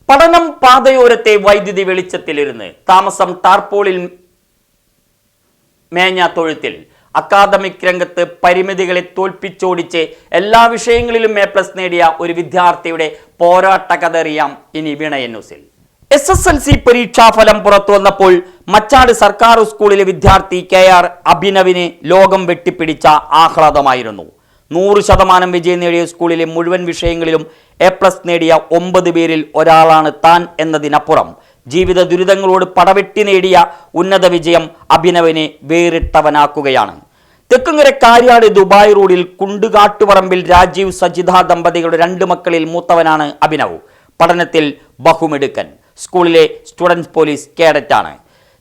പഠനം പാതയോരത്തെ വൈദ്യുതി വെളിച്ചത്തിലിരുന്ന് താമസം ടാർപോളിൽ മേഞ്ഞ തൊഴുത്തിൽ അക്കാദമിക് രംഗത്ത് പരിമിതികളെ തോൽപ്പിച്ചോടിച്ച് എല്ലാ വിഷയങ്ങളിലും A+ നേടിയ ഒരു വിദ്യാർത്ഥിയുടെ പോരാട്ട കഥ അറിയാം ഇനി വീണയ ന്യൂസിൽ. SSLC പരീക്ഷാഫലം പുറത്തു വന്നപ്പോൾ മച്ചാട് സർക്കാർ സ്കൂളിലെ വിദ്യാർത്ഥി KR അഭിനവിന് ലോകം വെട്ടിപ്പിടിച്ച ആഹ്ലാദമായിരുന്നു. 100% വിജയം നേടിയ സ്കൂളിലെ മുഴുവൻ വിഷയങ്ങളിലും A+ നേടിയ 9 പേരിൽ ഒരാളാണ് താൻ എന്നതിനപ്പുറം ജീവിത ദുരിതങ്ങളോട് പടവെട്ടി നേടിയ ഉന്നത വിജയം അഭിനവിനെ വേറിട്ടവനാക്കുകയാണ്. തെക്കുംകര കാര്യാട് ദുബായ് റോഡിൽ കുണ്ടുകാട്ടുപറമ്പിൽ രാജീവ് സജിത ദമ്പതികളുടെ 2 മക്കളിൽ മൂത്തവനാണ് അഭിനവ്. പഠനത്തിൽ ബഹുമിടുക്കൻ. സ്കൂളിലെ സ്റ്റുഡൻസ് പോലീസ് കേഡറ്റാണ്.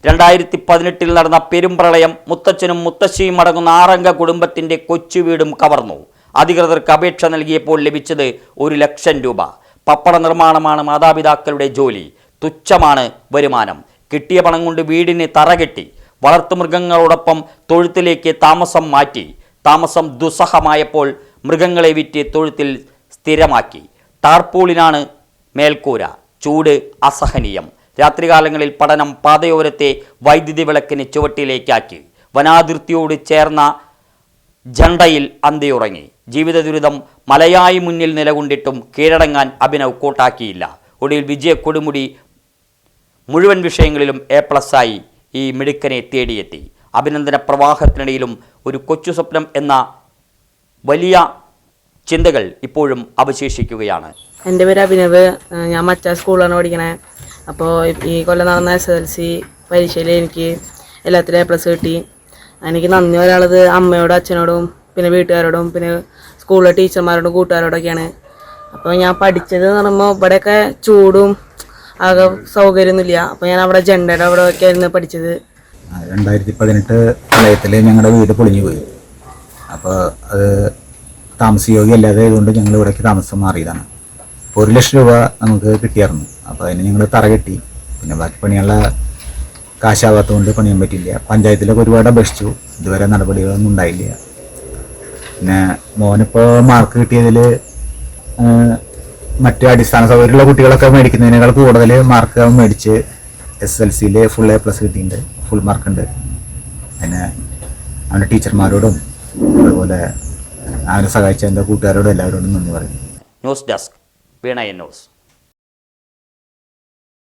2018 നടന്ന പെരുംപ്രളയം മുത്തച്ഛനും മുത്തശ്ശിയും അടങ്ങുന്ന 6 അംഗ കുടുംബത്തിന്റെ കൊച്ചു വീടും കവർന്നു. അധികൃതർക്ക് അപേക്ഷ നൽകിയപ്പോൾ ലഭിച്ചത് 1 ലക്ഷം രൂപ. പപ്പട നിർമ്മാണമാണ് മാതാപിതാക്കളുടെ ജോലി. തുച്ഛമാണ് വരുമാനം. കിട്ടിയ പണം കൊണ്ട് വീടിന് തറകെട്ടി. വളർത്തുമൃഗങ്ങളോടൊപ്പം തൊഴുത്തിലേക്ക് താമസം മാറ്റി. താമസം ദുസ്സഹമായപ്പോൾ മൃഗങ്ങളെ വിറ്റ് തൊഴുത്തിൽ സ്ഥിരമാക്കി. ടാർപോളിനാണ് മേൽക്കൂര. ചൂട് അസഹനീയം. രാത്രികാലങ്ങളിൽ പഠനം പാതയോരത്തെ വൈദ്യുതി വിളക്കിന് ചുവട്ടിലേക്കാക്കി. വനാതിർത്തിയോട് ചേർന്ന ജണ്ടയിൽ അന്തിയുറങ്ങി. ജീവിത ദുരിതം മലയായി മുന്നിൽ നിലകൊണ്ടിട്ടും കീഴടങ്ങാൻ അഭിനവ് കൂട്ടാക്കിയില്ല. ഒടുവിൽ വിജയ കൊടുമുടി മുഴുവൻ വിഷയങ്ങളിലും A+ ആയി ഈ മിടുക്കനെ തേടിയെത്തി. അഭിനന്ദന പ്രവാഹത്തിനിടയിലും ഒരു കൊച്ചു സ്വപ്നം എന്ന വലിയ ചിന്തകൾ ഇപ്പോഴും അവശേഷിക്കുകയാണ്. എൻ്റെ പേര് അഭിനവ്. ഞാൻ മച്ചാട് സ്കൂളിലാണ് പഠിക്കണേ. അപ്പോൾ ഈ കൊല്ലം നടന്ന SSLC പരീക്ഷയിൽ എനിക്ക് എല്ലാത്തിലും A+ കിട്ടി. എനിക്ക് നന്ദി പറയാനുള്ളത് അമ്മയോടും അച്ഛനോടും പിന്നെ വീട്ടുകാരോടും പിന്നെ സ്കൂളിലെ ടീച്ചർമാരോടും കൂട്ടുകാരോടൊക്കെയാണ്. അപ്പോൾ ഞാൻ പഠിച്ചത് എന്ന് പറയുമ്പോൾ ഇവിടെയൊക്കെ ചൂടും ആകെ സൗകര്യമൊന്നുമില്ല. അപ്പോൾ ഞാൻ അവിടെ ജണ്ടയുടെ അവിടെ ഒക്കെ ആയിരുന്നു പഠിച്ചത്. 2018 പ്രളയത്തിൽ ഞങ്ങളുടെ വീട് പൊളിഞ്ഞു പോയി. അപ്പോൾ അത് താമസയോഗ്യമല്ലാതെ ആയതുകൊണ്ട് ഞങ്ങൾ ഇവിടേക്ക് താമസം മാറിയതാണ്. അപ്പോൾ 1 ലക്ഷം രൂപ നമുക്ക് കിട്ടിയായിരുന്നു. അപ്പോൾ അതിന് ഞങ്ങൾ തറ കെട്ടി. പിന്നെ ബാക്കി പണിയുള്ള കാശാവാത്തതുകൊണ്ട് പണിയാൻ പറ്റില്ല. പഞ്ചായത്തിലൊക്കെ ഒരുപാട് അപേക്ഷിച്ചു. ഇതുവരെ നടപടികളൊന്നും ഉണ്ടായില്ല. പിന്നെ മോനിപ്പോൾ മാർക്ക് കിട്ടിയതിൽ മറ്റ് അടിസ്ഥാന സൗകര്യമുള്ള കുട്ടികളൊക്കെ മേടിക്കുന്നതിനേക്കാൾ കൂടുതൽ മാർക്ക് അവൻ മേടിച്ച് SSLCയിൽ ഫുൾ A+ കിട്ടിയിട്ടുണ്ട്. ഫുൾ മാർക്കുണ്ട്. പിന്നെ അവൻ്റെ ടീച്ചർമാരോടും അതുപോലെ അവനെ സഹായിച്ച എൻ്റെ കൂട്ടുകാരോടും എല്ലാവരോടും നന്ദി പറയും. ന്യൂസ് ഡെസ്ക് വീണയ ന്യൂസ്.